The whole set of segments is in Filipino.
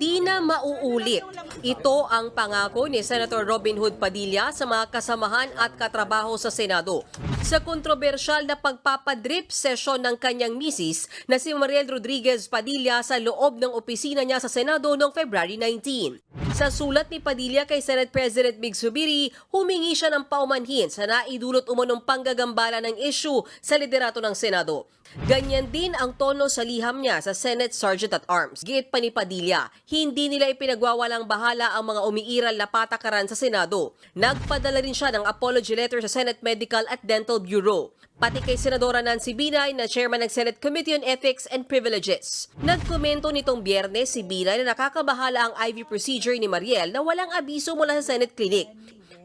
hindi na mauulit. Ito ang pangako ni Senator Robin Hood Padilla sa mga kasamahan at katrabaho sa Senado sa kontrobersyal na pagpapadrip session ng kanyang misis na si Mariel Rodriguez Padilla sa loob ng opisina niya sa Senado noong February 19. Sa sulat ni Padilla kay Senate President Mig Zubiri, humingi siya ng paumanhin sa naidulot umunong panggagambala ng issue sa liderato ng Senado. Ganyan din ang tono sa liham niya sa Senate Sergeant at Arms. Giit pa ni Padilla, hindi nila ipinagwawalang bahala ang mga umiiral na patakaran sa Senado. Nagpadala rin siya ng apology letter sa Senate Medical at Dental Bureau. Pati kay Senadora Nancy Binay na chairman ng Senate Committee on Ethics and Privileges. Nagkomento nitong Biyernes si Binay na nakakabahala ang IV procedure ni Mariel na walang abiso mula sa Senate Clinic.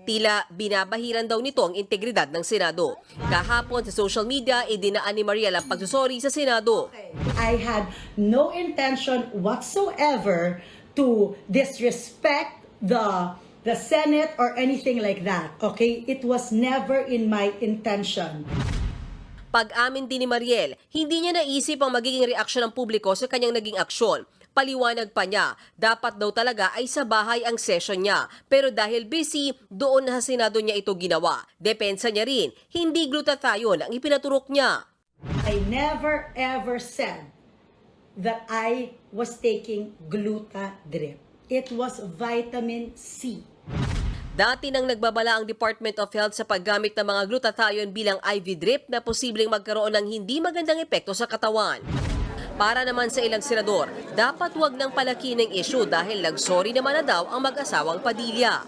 Tila binabahiran daw nito ang integridad ng Senado. Kahapon sa social media, idinaan ni Mariel ang pagsusori sa Senado. I had no intention whatsoever to disrespect the Senate or anything like that. Okay? It was never in my intention. Pag-amin din ni Mariel, hindi niya naisip ang magiging reaksyon ng publiko sa kanyang naging aksyon. Paliwanag pa niya, dapat daw talaga ay sa bahay ang session niya. Pero dahil busy, doon na sa Senado niya ito ginawa. Depensa niya rin, hindi glutathione ang ipinaturok niya. I never ever said that I was taking Glutadrip. It was vitamin C. Dati nang nagbabala ang Department of Health sa paggamit ng mga glutathione bilang IV drip na posibleng magkaroon ng hindi magandang epekto sa katawan. Para naman sa ilang senador, dapat wag nang palaki ng issue dahil nagsorry naman na daw ang mag-asawang Padilla.